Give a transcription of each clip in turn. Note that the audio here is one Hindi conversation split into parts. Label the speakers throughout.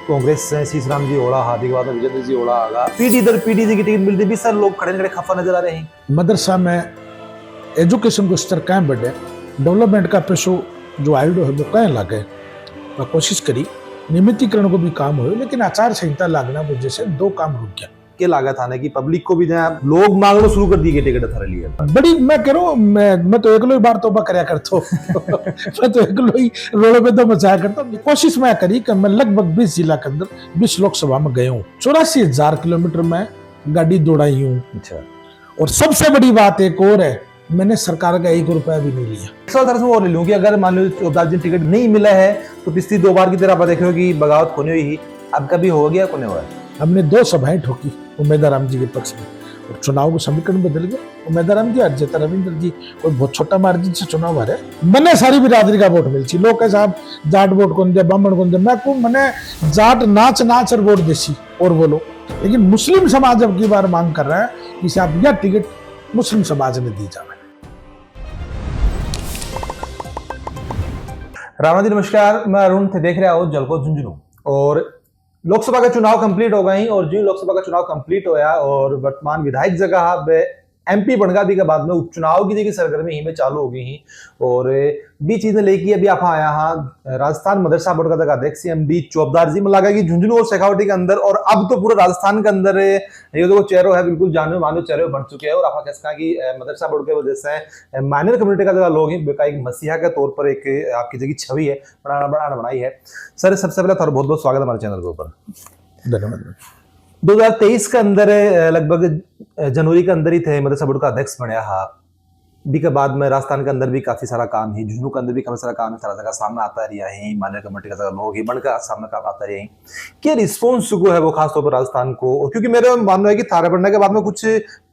Speaker 1: कांग्रेस से शीशराम जी ओड़ा हाथी के बाद में विजेंद्र जी ओड़ा आगा पीढ़ी दर पीढ़ी जी की टिकट मिलती भी सर लोग खड़े खड़े खफा नजर आ रहे हैं।
Speaker 2: मदरसा में एजुकेशन को स्तर कहाँ बढ़े, डेवलपमेंट का पैसों जो आइडियो है वो कहाँ लागे, मैं कोशिश करी नियमितीकरण को भी काम हो, लेकिन आचार संहिता लागना वजह से दो काम रुक गया।
Speaker 1: के लागत आने की पब्लिक को भी जहाँ लोग मांगना शुरू कर दी टिकट थारे लिए
Speaker 2: बड़ी मैं कह रहा हूँ, मैं तो एकलो ही बार तोबा करया करता हूँ मैं तो एकलो ही रोड़ों पे तो मचाया करता हूँ। कोशिश मैं करी कि मैं लगभग 20 जिला के अंदर 20 लोकसभा में गए हूँ, 84,000 किलोमीटर में गाड़ी दौड़ाई हूँ।
Speaker 1: अच्छा,
Speaker 2: और सबसे बड़ी बात एक और है, मैंने सरकार का 1 रुपया भी नहीं लिया।
Speaker 1: सवाल तरह से और ले लूँ कि अगर मान लो 14 दिन टिकट नहीं मिला है तो पिछली 2 बार की तरह आप देख रहे हो कि बगावत होने हुई ही, अब कभी हो गया कोने हुआ है।
Speaker 2: हमने 2 सभाएं ठोकी उमेदवार राम जी के पक्ष में, और चुनाव को समीकरण बदल गया। उमेदवार राम जी हार जाता, रविंद्र जी कोई बहुत छोटा मार्जिन से चुनाव हारे, मैंने सारी बिरादरी का वोट मिलती। लोग कहे साहब जाट वोट कौन दे, ब्राह्मण कौन दे, मैं को मैंने जाट नाच नाच और वोट देसी और बोलो। लेकिन मुस्लिम समाज अब की बार मांग कर रहा है कि साहब यह टिकट मुस्लिम समाज ने दी जाए।
Speaker 1: राणा जी नमस्कार, मैं अरुण थे, देख रहे हो जलको झुंझुनू। और लोकसभा का चुनाव कंप्लीट हो गई और जो लोकसभा का चुनाव कंप्लीट होया और वर्तमान विधायक जगह एमपी बनगा भी के बाद में उपचुनाव की जगह सरगर्मी ही में चालू हो गई ही। और भी चीजें लेके अभी आप आया हाँ राजस्थान मदरसा बोर्ड का जगह अध्यक्ष एमडी चौबदार जी में लगा कि झुंझुनू और शेखावटी के अंदर और अब तो पूरे राजस्थान के अंदर ये जो चेहरों है बिल्कुल जाने मानो चेहरे बन चुके हैं। और आप कह सकते कि मदरसा बोर्ड के वजह से माइनर कम्युनिटी का जगह लोग हैं एक मसीहा के तौर पर एक आपकी जगह छवि है बनाई है। सर सबसे पहले बहुत बहुत स्वागत हमारे चैनल के ऊपर,
Speaker 2: धन्यवाद।
Speaker 1: 2023 के अंदर लगभग जनवरी के अंदर ही थे मदरसा बोर्ड का अध्यक्ष बने हाँ भी के बाद में राजस्थान के अंदर भी काफी सारा काम है, झुंझुनू के अंदर भी काफी सारा काम है, सारा जगह सामने आता रहा है, माननीय कमेटी का जगह लोग ही बनकर सामने काम आता रहा है। क्या रिस्पॉन्स को है वो खासतौर पर राजस्थान को, और क्योंकि मेरा मानना है कि थारे बढ़ने के बाद में कुछ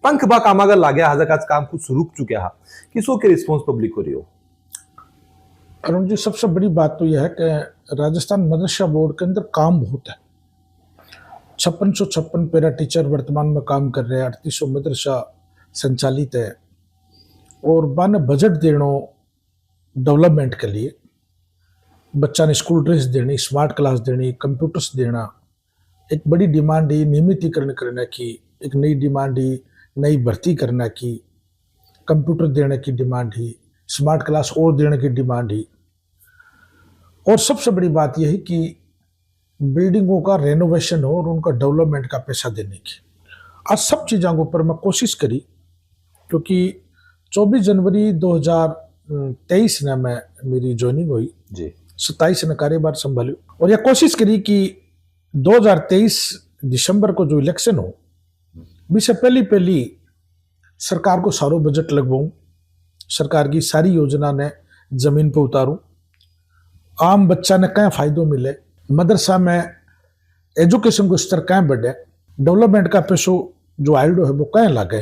Speaker 1: पंख बा काम अगर ला गया हजर काम कुछ रुक चुके हैं, किसको क्या रिस्पॉन्स पब्लिक हो रही हो।
Speaker 2: अरुण जी सबसे बड़ी बात तो यह है कि राजस्थान मदरसा बोर्ड के अंदर काम बहुत है। 5656 पैरा टीचर वर्तमान में काम कर रहे हैं, 3800 मदरसा संचालित है, और बन बजट देना डेवलपमेंट के लिए, बच्चा ने स्कूल ड्रेस देनी, स्मार्ट क्लास देनी, कंप्यूटर्स देना, एक बड़ी डिमांड है नियमितीकरण करने की, एक नई डिमांड है नई भर्ती करने की, कंप्यूटर देने की डिमांड है, स्मार्ट क्लास और देने की डिमांड है, और सबसे बड़ी बात यह है कि बिल्डिंगों का रेनोवेशन हो और उनका डेवलपमेंट का पैसा देने की। आज सब चीज़ों के ऊपर मैं कोशिश करी, क्योंकि 24 जनवरी 2023 ने मैं मेरी ज्वाइनिंग हुई जी, 27 ने कार्यभार संभाली, और यह कोशिश करी कि 2023 दिसंबर को जो इलेक्शन हो इससे पहली सरकार को सारो बजट लगवाऊं, सरकार की सारी योजना ने जमीन पर उतारूं, आम बच्चा ने क्या फायदो मिले, मदरसा में एजुकेशन को स्तर कहाँ बढ़े, डेवलपमेंट का पैसों जो आइडियो है वो कहाँ लागे,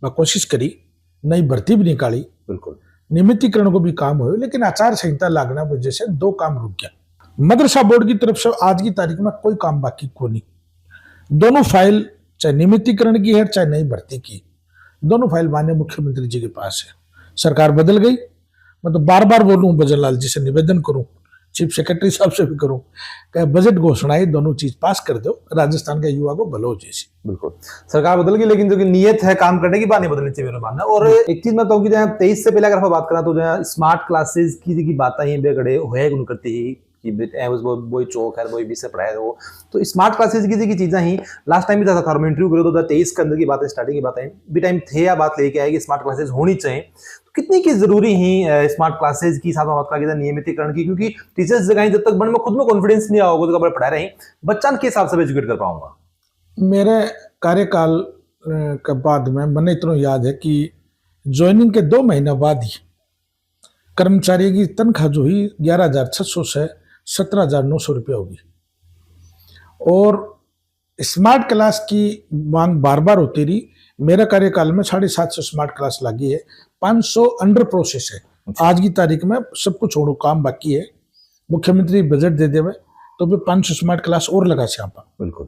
Speaker 2: मैं कोशिश करी, नई भर्ती भी निकाली, बिल्कुल नियमितीकरण को भी काम हो, लेकिन आचार संहिता लागना वजह से दो काम रुक गया। मदरसा बोर्ड की तरफ से आज की तारीख में कोई काम बाकी को नहीं, दोनों फाइल चाहे नियमितीकरण की है चाहे नई भर्ती की, दोनों फाइल माननीय मुख्यमंत्री जी के पास है। सरकार बदल गई, मैं तो बार बार बोलूं भजन लाल जी से निवेदन करूं, चीफ सेक्रेटरी साहब से भी करूं कि बजट घोषणाएं दोनों चीज पास कर दो, राजस्थान के युवा को भलो जैसी।
Speaker 1: बिल्कुल सरकार बदल गई, लेकिन जो कि नियत है काम करने की बात नहीं बदलनी चाहिए मेरा मानना। और एक चीज मैं कहूँ कि जहाँ 23 से पहले अगर हम बात करें तो जहाँ स्मार्ट क्लासेस की बात ही बेगड़े हुए करती है कि वही चौक है वही विषय पढ़ाया हो, तो स्मार्ट क्लासेस की चीजें ही लास्ट टाइम भी था इंटरव्यू करो 2023 के अंदर की बातें स्टार्टिंग की बातें भी टाइम थे या बात लेके आए कि स्मार्ट क्लासेस होनी चाहिए, तो कितनी की जरूरी ही स्मार्ट क्लासेस की साथ में बात करें नियमितीकरण की, क्योंकि टीचर्स जगह जब तक मन में खुद में कॉन्फिडेंस नहीं आओगे तो पढ़ा रहे बच्चा के हिसाब से एजुकेट कर पाऊंगा।
Speaker 2: मेरे कार्यकाल के बाद में मैंने इतना याद है कि ज्वाइनिंग के 2 महीना बाद ही कर्मचारी की तनख्वाह जो ही 11,600 से 17,900 रुपया होगी, और स्मार्ट क्लास की मांग बार बार होती रही। मेरा कार्यकाल में 750 स्मार्ट क्लास लगी है, 500 अंडर प्रोसेस है। आज की तारीख में सब कुछ छोड़ो काम बाकी है, मुख्यमंत्री बजट दे देवे तो भी 500 स्मार्ट क्लास और लगा से आप। बिल्कुल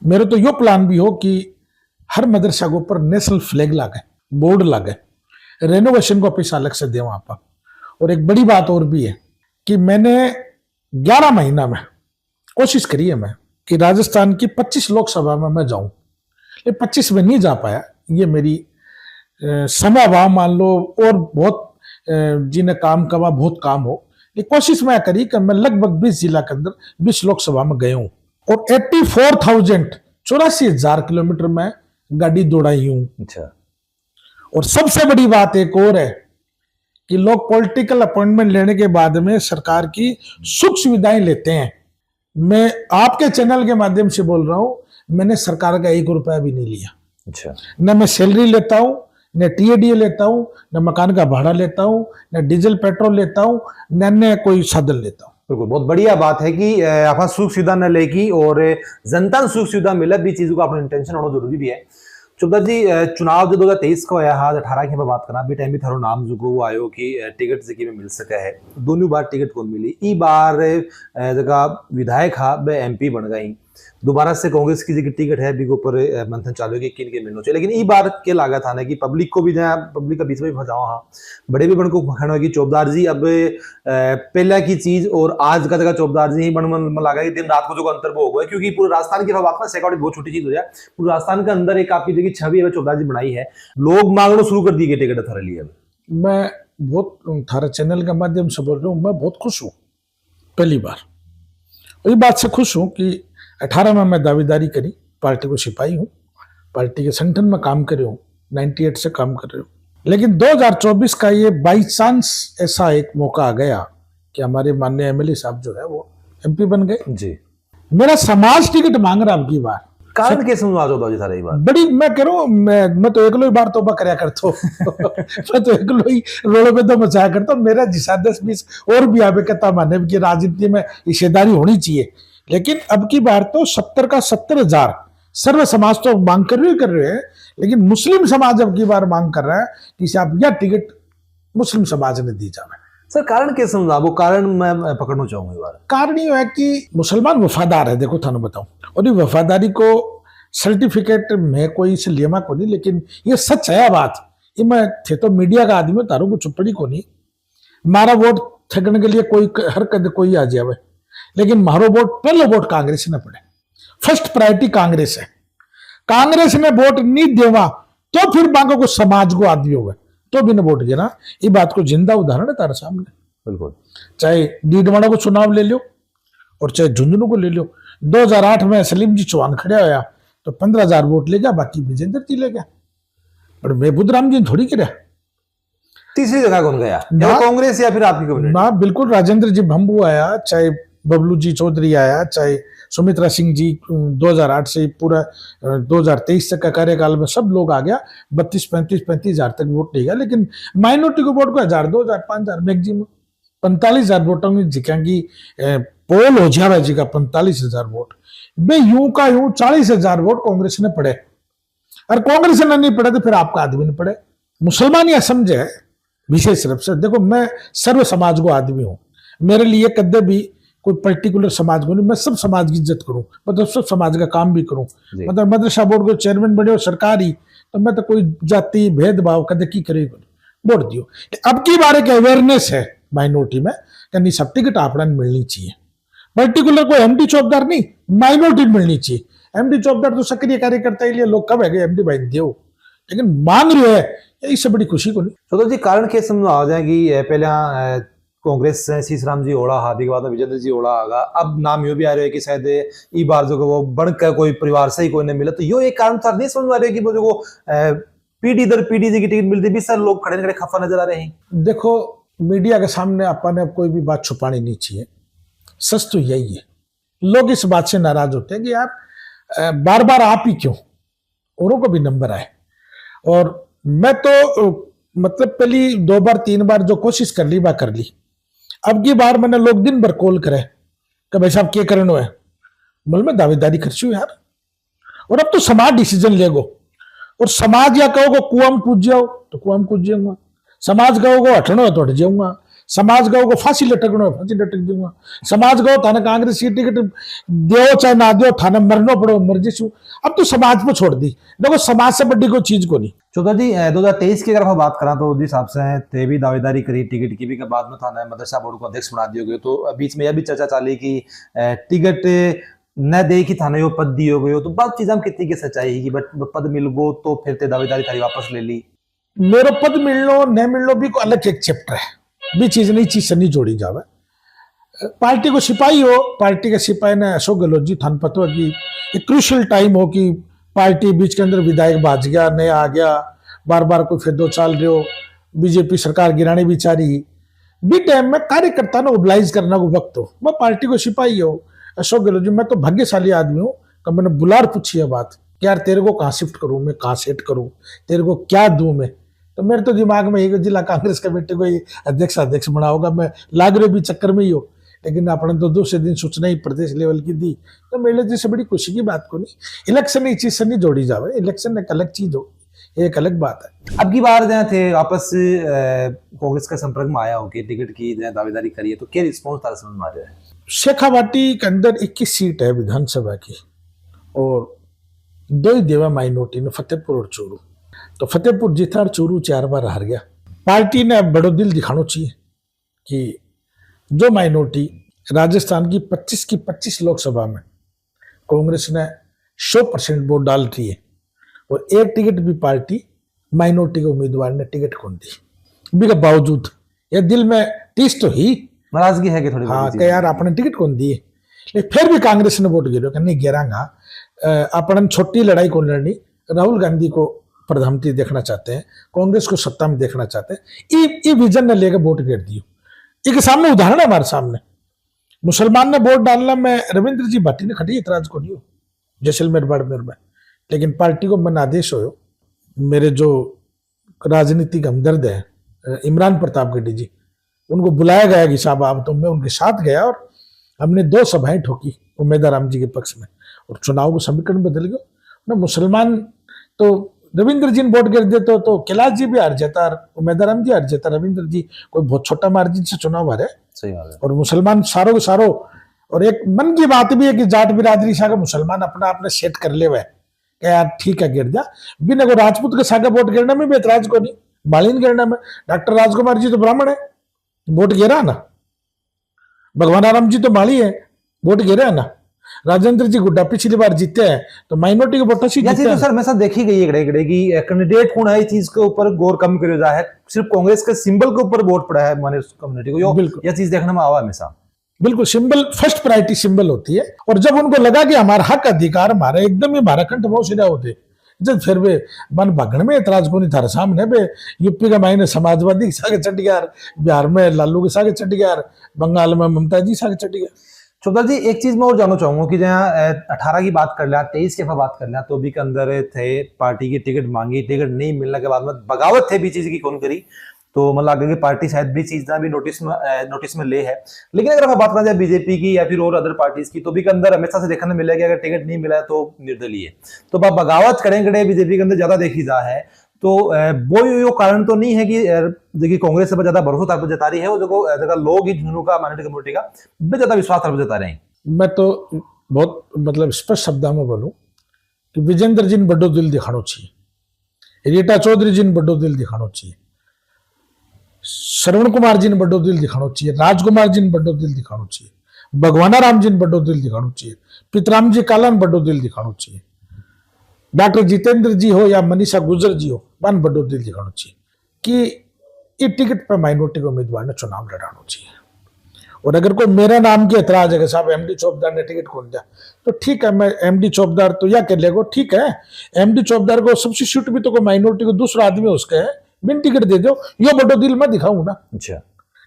Speaker 2: मेरे तो यो प्लान भी हो कि हर मदरसा के ऊपर नेशनल फ्लैग लागे, बोर्ड लागे, रेनोवेशन को पैसा अलग से दे वहां पर। और एक बड़ी बात और भी है कि मैंने 11 महीना में कोशिश करी है मैं कि राजस्थान की 25 लोकसभा में मैं जाऊं, ये 25 में नहीं जा पाया। ये मेरी समय अभाव मान लो, और बहुत जिन्हें काम कमा बहुत काम हो, ये कोशिश मैं करी कि मैं लगभग 20 जिला के अंदर 20 लोकसभा में गए हूं, और 84,000 किलोमीटर में गाड़ी दौड़ाई हूं।
Speaker 1: अच्छा।
Speaker 2: और सबसे बड़ी बात एक और है कि लोग पॉलिटिकल अपॉइंटमेंट लेने के बाद में सरकार की सुख सुविधाएं लेते हैं। मैं आपके चैनल के माध्यम से बोल रहा हूं, मैंने सरकार का 1 रुपया भी नहीं लिया।
Speaker 1: अच्छा।
Speaker 2: न मैं सैलरी लेता हूं, न टीएडीए लेता हूं, न मकान का भाड़ा लेता हूं, न डीजल पेट्रोल लेता हूं, न कोई साधन लेता हूं।
Speaker 1: बिल्कुल, बहुत बढ़िया बात है कि आप सुख सुविधा न लेगी और जनता ने सुख सुविधा मिले भी चीज़ों का अपना इंटेंशन होना जरूरी भी है। चुबदार जी, चुनाव जो 2023 को आया हाँ 18 की बात करना अभी टाइम भी थारो नाम जो वो आयो कि टिकट से में मिल सका है। दोनों बार टिकट कौन मिली, ई बार जगह विधायक हा बे एमपी बन गई, दोबारा से कांग्रेस की जगह टिकट है बिग ऊपर मंथन चालू है कि किन के मिलना चाहिए। लेकिन ई बार के लागत था ना कि पब्लिक को भी जहाँ पब्लिक का बीच में फंसाओ हाँ बड़े भी बन को खड़ा कि चौबदार जी अब पहला की चीज और आज का जगह चौबदार जी ही बन मन लगा कि दिन रात को जो अंतर वो हो गया, क्योंकि पूरे राजस्थान की बात में सिक्योरिटी बहुत छोटी चीज हो जाए। पूरे राजस्थान के अंदर एक आपकी जगह छवि है चौबदार जी बनाई है, लोग मांगना शुरू कर दिए टिकट थारे लिए।
Speaker 2: मैं बहुत थारे चैनल के माध्यम से बोल रहा हूँ, मैं बहुत खुश हूँ। पहली बार ये बात से खुश हूँ कि 18 में मैं दावेदारी करी, पार्टी को सिपाही हूँ, पार्टी के संगठन में काम करे हूँ, 98 से काम कर रहे हूँ। लेकिन 2024 का ये बाई चांस ऐसा एक मौका आ गया कि हमारे माननीय एमएलए साहब जो है वो एमपी बन गए जी। मेरा समाज टिकट मांग रहा अब की बार,
Speaker 1: कारण कैसे समझा जी सारे बार
Speaker 2: बड़ी मैं कह रहा हूँ, मैं तो एकलो ही बार तोबा करया करता हूँ मैं तो एकलो ही रोड़ों पे तो मचाया करता हूँ। मेरा जिसा 10-20 और भी आवे कहता माने की राजनीति में हिस्सेदारी होनी चाहिए। लेकिन अब की बार तो 70 का 70,000 सर्व समाज तो मांग कर रहे हैं, लेकिन मुस्लिम समाज अब की बार मांग कर रहा है कि साहब यह टिकट मुस्लिम समाज ने दी जाए।
Speaker 1: सर कारण कैसे समझा, वो कारण मैं पकड़ना चाहूंगा। कारण
Speaker 2: ये है कि मुसलमान वफादार है, देखो थानू बताऊं, और ये वफादारी को सर्टिफिकेट में कोई से लिया को नहीं, लेकिन ये सच है बात। ये मैं थे तो मीडिया का आदमी, तारों को चुपड़ी को नहीं, मारा वोट ठगने के लिए कोई हर कद कोई आ जावे, लेकिन मारो वोट पहले वोट कांग्रेस ने पड़े, फर्स्ट प्रायोरिटी कांग्रेस है। कांग्रेस ने वोट नहीं देवा तो फिर बाकी को समाज को आदमी होगा तो भी न वोट देना। ये बात को जिंदा उदाहरण है तारे सामने। बिल्कुल, चाहे डीडवाड़ा को चुनाव ले लो और चाहे झुंझुनू को ले लो। 2008 में सलीम जी चौहान खड़ा होया तो 15,000 वोट ले गया, बाकी विजेंद्र जी ले गया, पर महबूद राम जी थोड़ी किया।
Speaker 1: तीसरी जगह कौन गया, या कांग्रेस या फिर आपकी कम्युनिटी?
Speaker 2: ना, बिल्कुल राजेंद्र जी भंबू आया, चाहे बबलू जी चौधरी आया, चाहे सुमित्रा सिंह जी 2008 से पूरा 2023 तक का कार्यकाल में सब लोग आ गया। 32-35 तक वोट नहीं गया, लेकिन माइनॉरिटी को वोट को 1,000, 2,000, 5,000 मैक्सिमम 45,000 वोटों में जिकांगी पोल हो जाए जी का 45,000 वोट। बे यूं का यूं 40,000 वोट कांग्रेस ने पड़े, और कांग्रेस ने नहीं पड़े तो फिर आपका आदमी नहीं पड़े। मुसलमान यह समझे विशेष रूप से, देखो मैं सर्व समाज को आदमी हूं, मेरे लिए कदे भी कोई पर्टिकुलर समाज को नहीं, मैं सब समाज की इज्जत करूं, मतलब सब समाज का काम भी करूं। मतलब मदरसा बोर्ड को चेयरमैन बने हो सरकारी, तो मैं तो कोई जाति भेदभाव कदे की करे वोट दियो। अब की बार एक अवेयरनेस है माइनॉरिटी में कि सब टिकट आपने मिलनी चाहिए, पर्टिकुलर कोई एमडी चौबदार नहीं, माइनॉरिटी मिलनी चाहिए। एमडी चौबदार तो सक्रिय कार्यकर्ता ही लिए लोग कब है एमडी भाई दो, लेकिन मांग रहे है, इससे बड़ी खुशी को नहीं।
Speaker 1: तो जी कारण के समझा जाए कि पहले कांग्रेस से सीसराम जी ओढ़ा हादी के बाद में विजेंद्र जी ओढ़ा आगा, अब नाम यो भी आ रहे है कि शायद ई बार जो वो बढ़कर कोई परिवार से ही कोई नहीं मिला, तो यो एक कारण था नहीं समझ आ रहे कि वो जो पीढ़ी दर पीढ़ी जी की टिकट मिलती भी सर लोग खड़े खड़े खफा नजर आ रहे हैं।
Speaker 2: देखो मीडिया के सामने अपन अब कोई भी बात छुपानी नहीं चाहिए, सच तो यही है। लोग इस बात से नाराज होते हैं कि यार बार बार आप ही क्यों, औरों को भी नंबर आए। और मैं तो मतलब पहली 2 बार 3 बार जो कोशिश कर ली कर ली, अब की बार मैंने लोग दिन भर कॉल करे कि भाई साहब क्या करना है, बोल मैं दावेदारी कर चु यार, और अब तो समाज डिसीजन लेगो। और समाज या कहोगे कुआं में कूद जाओ तो कुआं में कूद जाऊंगा, समाज कहोगे हटना तो हट जाऊंगा, समाज गो को फांसी लटकनो फांसी लटक दूंगा। समाज गो थाने कांग्रेस की टिकट दो चाहे ना दो, थाने मरनो पड़ो मर्जी छू। अब तो समाज पे छोड़ दी, देखो समाज से बड़ी कोई चीज को नहीं।
Speaker 1: चौधरी जी 2023 की अगर हम बात करें तो जिस हिसाब से ते भी दावेदारी करी टिकट की भी के बाद में थाना मदरसा बोर्ड को अध्यक्ष बना दिया गया, तो बीच में यह भी चर्चा चली कि टिकट न दे कि थाने यो पद दियो गयो, तो बात चीज हम कितनी की सच्चाई है कि बट पद मिल गो तो फिर ते दावेदारी थारी वापस ले ली।
Speaker 2: मेरो पद मिलनो न मिलनो भी को अलग एक चैप्टर है, भी चीज नहीं चीज से नहीं जोड़ी जावे। पार्टी को सिपाही हो, पार्टी के सिपाही ने अशोक गहलोत जी थान पतो है कि एक क्रूशियल टाइम हो कि पार्टी बीच के अंदर विधायक भाज गया, नया आ गया, बार बार कोई फिर 2 साल रहो, बीजेपी सरकार गिरानी बिचारी भी टाइम में कार्यकर्ता ने मोबिलाइज करना को वक्त हो। मैं पार्टी को सिपाही हो अशोक गहलोत जी, मैं तो भाग्यशाली आदमी हूँ कि मैंने बुलार पूछी है बात कि यार तेरे को कहाँ शिफ्ट करूँ मैं, कहाँ सेट करूँ, तेरे को क्या दूं मैं। तो मेरे तो दिमाग में एक जिला कांग्रेस कमेटी को अध्यक्ष बनाओगा, मैं लाग रहे भी चक्कर में ही हो, लेकिन अपने तो दूसरे दिन सूचना ही प्रदेश लेवल की दी, तो मेरे लिए से बड़ी खुशी की बात को नहीं। इलेक्शन एक चीज से नहीं जोड़ी जावे, इलेक्शन एक अलग चीज हो, एक अलग बात है।
Speaker 1: अब की बार जहाँ थे वापस कांग्रेस के संपर्क में आया हो कि टिकट की दावेदारी करिए, तो क्या रिस्पॉन्स तारा समझ में आ रहा है?
Speaker 2: शेखावाटी के अंदर 21 सीट है विधानसभा की, और 2 ही देवा माइनॉरिटी ने, फतेहपुर और चूरू। तो फतेहपुर जीता और चूरू 4 बार हार गया। पार्टी ने बड़ो दिल दिखाना चाहिए कि जो माइनॉरिटी राजस्थान की 25 लोकसभा में कांग्रेस ने 100% वोट डाल रही है, और एक टिकट भी पार्टी माइनॉरिटी के उम्मीदवार ने टिकट कौन दी, भी के बावजूद ये दिल में टीस तो ही
Speaker 1: नाराजगी है कि थोड़ी
Speaker 2: हाँ कि यार आपने टिकट कौन दी, लेकिन फिर भी कांग्रेस ने वोट गिरो नहीं गिरांगा। अपन छोटी लड़ाई कौन लड़नी, राहुल गांधी को प्रधानमंत्री देखना चाहते हैं, कांग्रेस को सत्ता में देखना चाहते हैं, ये विजन ने लेकर वोट गिर दियो। एक सामने उदाहरण है हमारे सामने, मुसलमान ने वोट डालना में रविंद्र जी भाटी ने खड़ी एतराज को नहीं हो जैसलमेर बाड़मेर में, लेकिन पार्टी को मन आदेश हो, मेरे जो राजनीतिक हमदर्द है इमरान प्रताप गड्डी जी, उनको बुलाया गया कि साहब आप, तो मैं उनके साथ गया और हमने 2 सभाएं ठोकी उमेदा राम जी के पक्ष में, और चुनाव को समीकरण बदल गया ना। मुसलमान तो रविंद्र जी ने वोट गिर देते तो कैलाश जी भी हार जाता, उमेदा राम जी हार जाता, रविंद्र जी कोई बहुत छोटा मार्जिन से चुनाव हारे।
Speaker 1: सही बात है।
Speaker 2: और मुसलमान सारों के सारों, और एक मन की बात भी है कि जाट बिरादरी सागा मुसलमान अपना आपने सेट कर ले हुए क्या यार ठीक है गिर जा, बिना को राजपूत के सागा वोट गिरने में भी एतराज को नहीं, मालिन गिरने में। डॉक्टर राजकुमार जी तो ब्राह्मण है, वोट गिरा ना, भगवान आराम जी तो माली है, वोट गिरा ना, राजेंद्र जी गुड्डा पिछली बार जीते हैं तो माइनॉरिटी के वोटर से जीते हैं।
Speaker 1: तो सर हमेशा देखी गई है कि कैंडिडेट कौन है, इस चीज के ऊपर गौर कम करो जा है, सिर्फ कांग्रेस के सिंबल के ऊपर वोट पड़ा है माने कम्युनिटी को,
Speaker 2: बिल्कुल
Speaker 1: यह चीज देखने में आवा हमेशा।
Speaker 2: बिल्कुल सिंबल फर्स्ट प्रायोरिटी सिंबल होती है, और जब उनको लगा कि हमारा हक अधिकार हमारे एकदम ही हमारा कंठ बहुत सीधा होते, जब फिर वे मन भागण में एतराज को नहीं था सामने बे, यूपी का मायने समाजवादी के सागे चढ़ गया, बिहार में लालू के सागे चढ़ गया, बंगाल में ममता जी सागे चढ़ गया।
Speaker 1: चौधरी जी एक चीज मैं और जानना चाहूंगा कि जहाँ 18 की बात कर लिया, 23 की बात कर लिया, तो भी के अंदर थे पार्टी की टिकट मांगी, टिकट नहीं मिलने के बाद में बगावत थे भी चीज की कौन करी, तो मतलब लगा कि पार्टी शायद भी चीज ना भी नोटिस में ले है। लेकिन अगर आप बात करें जाए बीजेपी की या फिर और अदर पार्टीज की, तो भी के अंदर हमेशा से देखने मिलेगा अगर टिकट नहीं मिला तो निर्दलीय है, तो बगावत करेंगे बीजेपी के अंदर ज्यादा देखी जा है, तो वो कारण तो नहीं है कि देखिए कांग्रेस पर ज्यादा भरोसा तरफ जता रही है, वो देखो लोग ही झुंझुनू का माइनॉरिटी कम्युनिटी का ज्यादा विश्वास तरफ जता रहे हैं।
Speaker 2: मैं तो बहुत मतलब स्पष्ट शब्दों में बोलूं कि विजेंद्र जी ने बड़ो दिल दिखाना चाहिए, रीटा चौधरी जी ने बड़ो दिल दिखाना चाहिए, श्रवण कुमार जी ने बड़ो दिल दिखाना चाहिए, राजकुमार जी ने बड़ो दिल दिखाना चाहिए, भगवाना राम जी ने बड़ो दिल दिखाना चाहिए, पितराम जी काला ने बड़ो दिल दिखाना चाहिए, डॉक्टर जितेंद्र जी हो या मनीषा गुजर जी हो, मन बड़ो दिल दिखाना चाहिए कि ये टिकट पर माइनॉरिटी के उम्मीदवार ने चुनाव लड़ाना चाहिए। और अगर कोई मेरा नाम की एतराज है कि साहब एमडी चौबदार ने टिकट खोल दिया, तो ठीक है, मैं एमडी चौबदार तो या कर लेगा, ठीक है, एमडी चौबदार को सब्सिट्यूट भी तो कोई माइनॉरिटी को दूसरा आदमी उसका है, बिन टिकट दे दो, यो बड़ो दिल मैं दिखाऊं ना।
Speaker 1: अच्छा,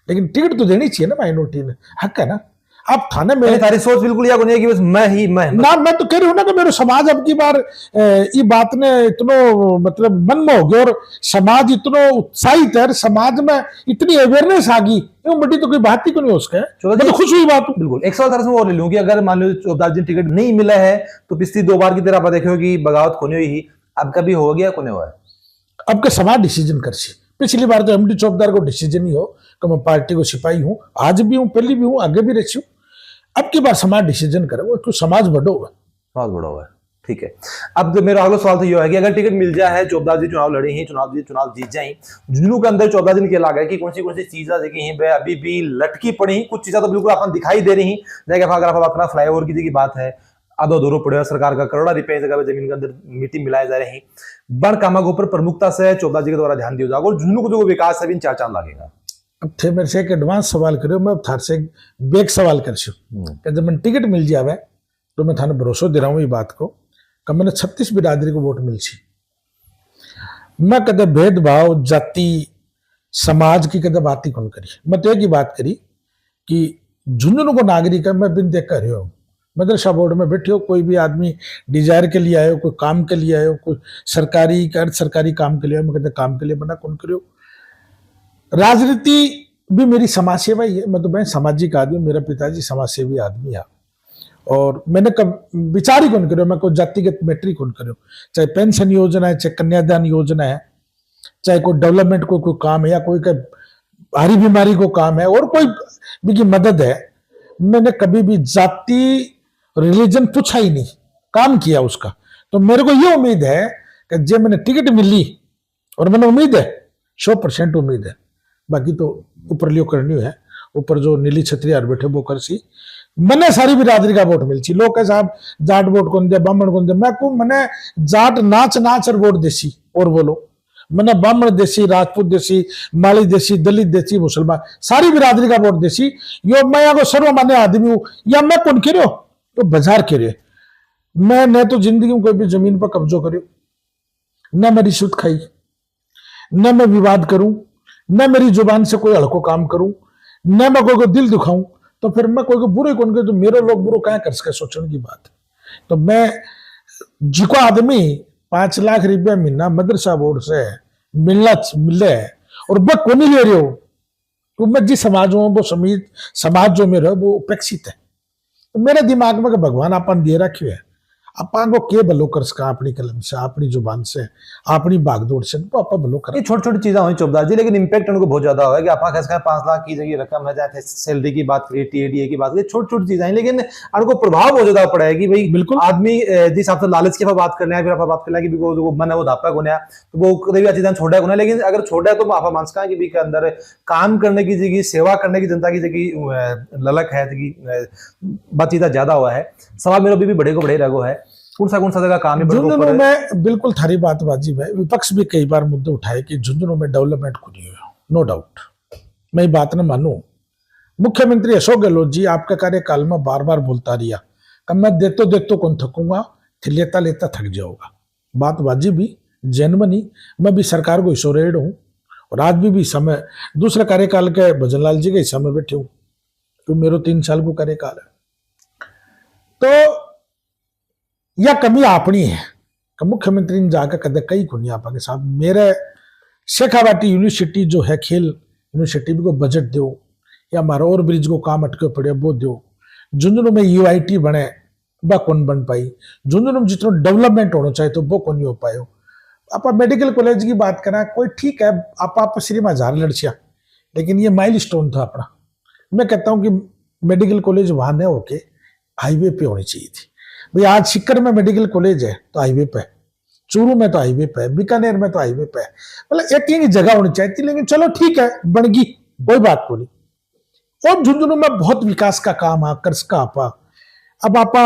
Speaker 2: लेकिन टिकट तो देनी चाहिए ना माइनॉरिटी ने, हक है ना। आप थाने में
Speaker 1: तारी सोच बिल्कुल या नहीं कि बस मैं
Speaker 2: ना, मैं तो कह रही हूँ ना कि मेरे समाज अब की बार ये बात ने इतनो मतलब मन में हो गया, और समाज इतनो उत्साहित है, समाज में इतनी अवेयरनेस आ गई, ये बड़ी तो कोई बात ही को नहीं उसका है, तो खुश हुई बात।
Speaker 1: बिल्कुल एक सवाल तरह से और ले लूं कि अगर मान लो चौबदार जी टिकट नहीं मिला है, तो पिछली 2 बार की तरह आप देखो कि बगावत कोने हुई, अब कभी हो गया कोने हुआ है,
Speaker 2: अब के समाज डिसीजन कर सी, पिछली बार तो एमडी चौकीदार को डिसीजन ही हो कि मैं पार्टी को सिपाही हूं, आज भी हूं, पहले भी हूं, आगे भी रही हूं। अब की बार समाज डिसीजन करे, वो क्यों समाज बढ़ो हुआ,
Speaker 1: बहुत बड़ा हुआ है। ठीक है, अब मेरा अगला सवाल तो ये है कि अगर टिकट मिल जाए, चोपदा जी चुनाव लड़े ही, चुनाव जीत जाए, झुंझुनू के अंदर 14 दिन के लाग है कि कौन सी चीजें देखी अभी भी लटकी पड़ी, कुछ चीजें तो बिल्कुल अपन दिखाई दे रही, जैसे अगर आप अपना फ्लाईओवर की बात है, आधो अधूरो पड़े सरकार का करोड़ा रुपए जगह जमीन के अंदर मिट्टी मिलाए जा रहे हैं, बड़ कामा के ऊपर प्रमुखता से चोपदा जी के द्वारा ध्यान दिया जाएगा और झुंझुनू को जो विकास है 4 चांद लगेगा।
Speaker 2: अब थे मेरे से एक एडवांस सवाल करो, मैं थार से बेक सवाल कर जब मैं टिकट मिल जावे तो मैं थाने भरोसा दे रहा हूँ ये बात को कि मैंने 36 बिरादरी को वोट मिल सी। मैं कदे भेदभाव जाति समाज की कदे बात ही कौन करी, मैं तो एक ही बात करी कि झुंझुनू को नागरिक है, मैं बिन देख कर रही हूँ, मदरसा बोर्ड में बैठे हो, कोई भी आदमी डिजायर के लिए आयो, कोई काम के लिए आयो, कोई सरकारी अर्ध सरकारी काम के लिए आयो, मैं कहते काम के लिए बना कौन करियो। राजनीति भी मेरी समाज सेवा ही है, मैं तो भाई सामाजिक आदमी, मेरा पिताजी समाज सेवी आदमी है और मैंने कब विचार ही कौन करो, मैं कोई जातिगत मैट्रिक कौन करो, चाहे पेंशन योजना है, चाहे कन्यादान योजना है, चाहे कोई डेवलपमेंट को कोई काम है या कोई भारी बीमारी को काम है और कोई भी की मदद है, मैंने कभी भी जाति रिलीजन पूछा ही नहीं, काम किया उसका। तो मेरे को ये उम्मीद है कि जब मैंने टिकट मिली और मैंने उम्मीद है 100% उम्मीद है, बाकी तो ऊपर लियो करनी है, ऊपर जो नीली छतरी यार बैठे वो कर सी, मैंने सारी बिरादरी का वोट मिलची। लोग कहे साहब जाट वोट कौन दे, ब्राह्मण कौन दे, मैं को मैंने जाट नाच नाच और वोट देसी और बोलो, मैंने ब्राह्मण देसी, राजपूत देसी, माली देसी, दलित देसी, मुसलमान सारी बिरादरी का वोट देसी। यो मैं यहाँ को सर्वमान्य आदमी हूं या मैं कौन कह रहे हो तो बाजार कह रहे, मैं न तो जिंदगी में कोई भी जमीन पर कब्जो करो, न मैं रिश्वत खाई, न मैं विवाद करूं, न मेरी जुबान से कोई हल्को काम करूं, न मैं कोई को दिल दुखाऊं, तो फिर मैं कोई को बुरे कौन के, तो मेरे लोग बुरो क्या कर सके, सोचने की बात है। तो मैं जिको आदमी 5 लाख रुपया महीना मदरसा बोर्ड से मिले और वह को नहीं ले रहे हो, तो मैं जिस समाज में वो समाज जो मेरा वो उपेक्षित है। तो मेरे दिमाग में भगवान अपन दे रखे है, अपन को के भलो कर सका अपनी कलम से, अपनी जुबान से, अपनी भागदौड़ से, तो अपन भलो कर।
Speaker 1: ये छोटी छोटी चीजें हुई चौबदार जी, लेकिन इम्पैक्ट उनको बहुत ज्यादा हुआ है कि आप 5 लाख की जगह रकम है, चाहे सैलरी की बात करिए, टीएडीए की बात करिए, छोटी छोटी चीजें हैं, लेकिन उनको प्रभाव बहुत ज्यादा पड़ा है कि भाई
Speaker 2: बिल्कुल
Speaker 1: आदमी जिस हिसाब से लालच की बात करना है, फिर आप बात करना है कि वो मन है वो धापा गुना तो वो कभी चीजें छोड़ा गुना, लेकिन अगर छोड़ा है तो आप मानसका कि के अंदर काम करने की जगह, सेवा करने की, जनता की जगह ललक है, बातचीत ज्यादा हुआ है। सवाल मेरा भी बड़े को बड़े रगो है, कौन सा जगह काम है
Speaker 2: झुंझुनू में बिल्कुल थारी बात वाजिब है। विपक्ष भी कई बार मुद्दे उठाए कि झुंझुनू में डेवलपमेंट को नहीं हुआ, नो डाउट, मैं बात न मानू। मुख्यमंत्री अशोक गहलोत जी आपका कार्यकाल में बार बार बोलता रहा कि मैं देखते कौन थकूंगा, लेता लेता थक जाऊंगा, बात वाजिब भी जेनमनी, मैं भी सरकार को हिस्सो रेड हूं और आज भी समय दूसरे कार्यकाल के भजनलाल जी के हिस्सा में बैठे हूं, तो मेरा 3 साल को कार्यकाल है। तो यह कमी अपनी है कि मुख्यमंत्री ने जाकर कदे कई कुनी आपा के साथ मेरे शेखावाटी यूनिवर्सिटी जो है खेल यूनिवर्सिटी को बजट दो, या हमारा और ब्रिज को काम अटके पड़े वो दो, झुंझुनू में यूआईटी बने वह कौन बन पाई, झुंझुनू में जितना डेवलपमेंट होना चाहिए तो वो कौन नहीं हो पायो। आप मेडिकल कॉलेज की बात करें, कोई ठीक है आप श्री में 1000 लड़कियां, लेकिन ये माइलस्टोन था अपना। मैं कहता हूं कि मेडिकल कॉलेज वहां न होके हाईवे पे होनी चाहिए थी। भाई आज सिक्कर में मेडिकल कॉलेज है तो हाईवे पे, चूरू में तो हाईवे पे, बीकानेर में तो हाईवे पे, मतलब एक ही जगह होनी चाहिए थी, लेकिन चलो ठीक है बनगी, कोई बात को नहीं। और झुंझुनू में बहुत विकास का काम है, कर्ज का आपा, अब आपा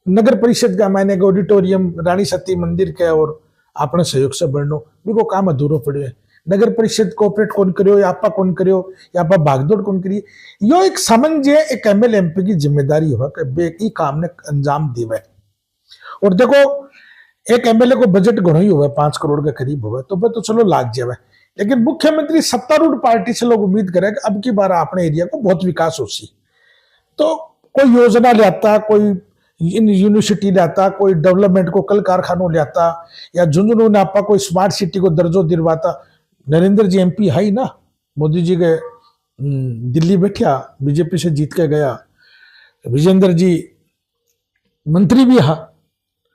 Speaker 2: नगर परिषद का मैंने ऑडिटोरियम रानी सती मंदिर के और अपने सहयोग से बढ़नो भी को काम अधूरो पड़े है। नगर परिषद कोऑपरेट कौन करियो या आपा कौन करियो या आपा भागदौड़ कौन करिए, यो एक समझे एक एमएलए एमपी की जिम्मेदारी हो कि बेकी काम ने अंजाम देवे। और देखो एक एमएलए को बजट घणो ही हुआ 5 करोड़ के करीब हुआ तो चलो लाग जावे, लेकिन मुख्यमंत्री सत्तारूढ़ पार्टी से लोग उम्मीद करें कि अब की बार अपने एरिया को बहुत विकास हो सी, तो कोई योजना लाता, कोई यूनिवर्सिटी लाता, कोई डेवलपमेंट को कल कारखानों लाता, या झुंझुनू ने आपा कोई स्मार्ट सिटी को दर्जो दिलवाता। नरेंद्र जी एमपी है ही ना, मोदी जी के दिल्ली बैठा, बीजेपी से जीत के गया, विजेंद्र जी मंत्री भी है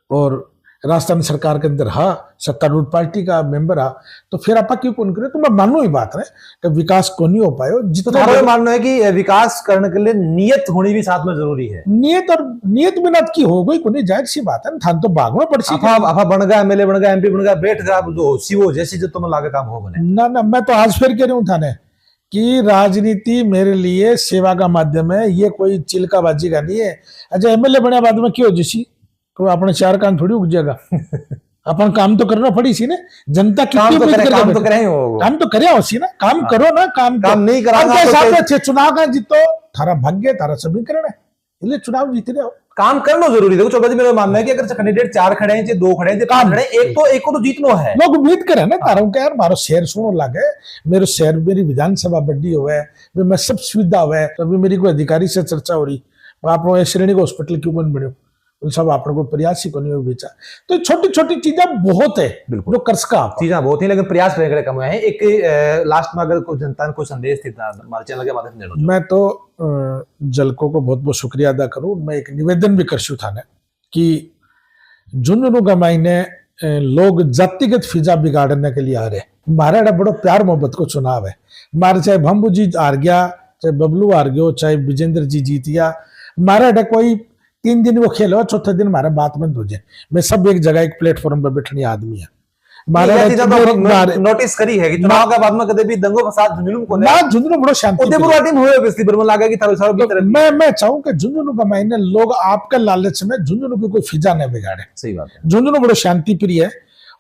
Speaker 2: और राजस्थान सरकार के अंदर हा, सत्तारूढ़ पार्टी का मेंबर हा, तो फिर आप क्यों कौन करे? तो मैं मानू ही बात है कि विकास को नहीं हो पायो
Speaker 1: तो
Speaker 2: जितना
Speaker 1: थारा ये मानना है कि विकास करने के लिए नियत होनी भी साथ में जरूरी है।
Speaker 2: नियत, और नियत बिना की हो गई कोई जाहिर सी बात है, थान तो भागना पड़ सी
Speaker 1: आफा बन गया, एमएलए बन गया, एमपी बन गया, बैठ गया, जो सी वो जैसी जो तुम्हें लागे काम हो बने
Speaker 2: ना ना। मैं तो आज फिर कह रही हूँ थाने कि राजनीति मेरे लिए सेवा का माध्यम है, ये कोई चिल्काबाजी का नहीं है। अच्छा एमएलए बने बाद में क्यों जैसी कोई अपने चार कान थोड़ी उग जाएगा अपन काम तो करना पड़ी सी ना, जनता
Speaker 1: काम तो करे, काम तो करे ही हो,
Speaker 2: काम तो करे हो सी ना, काम करो ना, काम
Speaker 1: नहीं करा
Speaker 2: तो चुनाव का जीतो, थारा भाग्य थारा समीकरण है, इसलिए चुनाव जीत रहे हो,
Speaker 1: काम करना जरूरी। देखो चौधरी जी मेरा मानना है कि अगर कैंडिडेट 4 खड़े हैं, 2 खड़े हैं, 5 खड़े हैं, एक को तो जीतना है।
Speaker 2: लोग उम्मीद करे ना तारों के यार मारो शहर सुनो लगे, मेरे शहर मेरी विधानसभा बड़ी हुए, मैं सब सुविधा हुए, अभी मेरी कोई अधिकारी से चर्चा हो रही, आप श्रेणी को हॉस्पिटल क्यों बन बने, सब आपने को प्रयास ही को नहीं बेचा। तो छोटी छोटी चीजें बहुत है जो कर सका,
Speaker 1: चीजें बहुत ही, लेकिन प्रयास करने कम है। एक लास्ट में अगर कोई जनता को संदेश थी हमारे चैनल के माध्यम से,
Speaker 2: मैं तो जलको को बहुत बहुत शुक्रिया अदा करूं। मैं एक निवेदन भी करशु था ने कि झुंझुनू का मायने लोग जातिगत फिजा बिगाड़ने के लिए आ रहे, हमारा बड़ो प्यार मोहब्बत को चुनाव है, हमारे चाहे भंबू जी हार गया, चाहे बबलू हार गयो, चाहे विजेंद्र जी जीत गया, हमारा कोई 3 दिन वो खेल हो, चौथे दिन हमारा बात बंद हो जाए, मैं सब एक जगह एक प्लेटफॉर्म पर बैठने आदमी है।
Speaker 1: नोटिस करी है कि चुनाव के बाद में कभी भी दंगो फसाद झुंझुनू को ना,
Speaker 2: झुंझुनू बड़ो शांति
Speaker 1: उदयपुर टीम हुए बिस्ती पर लगा कि थारो सारो भीतर
Speaker 2: मैं चाहूं कि झुंझुनू का मायने लोग आपके लालच में झुंझुनू की कोई फिजा न बिगाड़े।
Speaker 1: सही बात है,
Speaker 2: झुंझुनू बड़ो शांति प्रिय है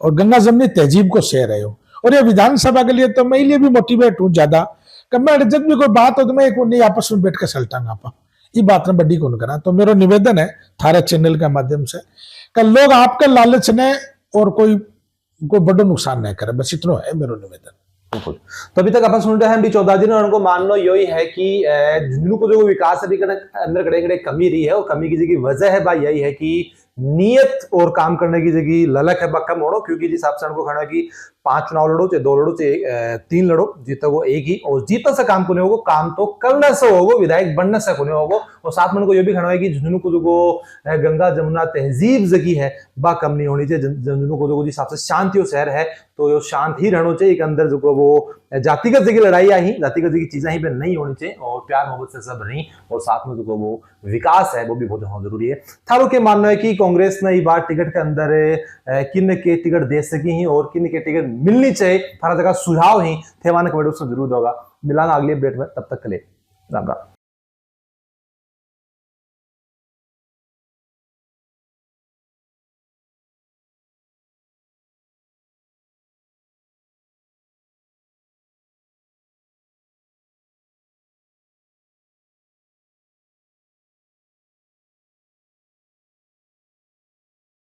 Speaker 2: और गंगा जमनी तहजीब को शेर रहे हो, और ये विधानसभा के लिए तो मैं लिए भी मोटिवेट हूँ ज्यादा कि मैं जब भी कोई बात हो तो मैं नहीं आपस में बैठ के सलटांगा आप ये बात ने बड़ी कौन करा। तो मेरा निवेदन है थारे चैनल के माध्यम से कि लोग आपके लालच ने और कोई बड़ा नुकसान नहीं करे, बस इतना है मेरा निवेदन।
Speaker 1: बिल्कुल। तो अभी तक अपन सुन रहे हैं चौधरी जी ने, उनको मानना यही है कि झुंझुनू को जो विकास अभी अंदर कड़े कड़े कमी रही है, और कमी की जगह वजह है भाई यही है कि नियत और काम करने की जगह ललक है कम होड़ो, क्योंकि जिस हिसाब से उनको खड़ा कि 5 चुनाव लड़ो, चाहे 2 लड़ो, चाहे 3 लड़ो, जीतो वो एक ही, और जीतने से काम को नहीं होगा, काम तो करने से होगा, विधायक बनने से को नहीं होगा। और साथ में उनको ये भी खड़ा है कि झुंझुनू को जो गंगा जमुना तहजीब जगह है वह कम नहीं होनी चाहिए। झुंझुनू को जो जिस हिसाब से शांति और शहर है तो ये शांत ही रहना चाहिए, एक अंदर जो वो जातिगत जगह लड़ाई ही, जातिगत जगह चीजें ही पे नहीं होनी चाहिए, और प्यार मोहब्बत से सब रही, और साथ में जो वो विकास है वो भी बहुत जरूरी है। थारो के मानना है कि कांग्रेस ने ये बार टिकट के अंदर किन के टिकट दे सकी ही और किन के टिकट मिलनी चाहिए, थारा जगह सुझाव ही थे माने कमेंट उसमें जरूर होगा। मिलाना अगले अपडेट में, तब तक के लिए राम राम।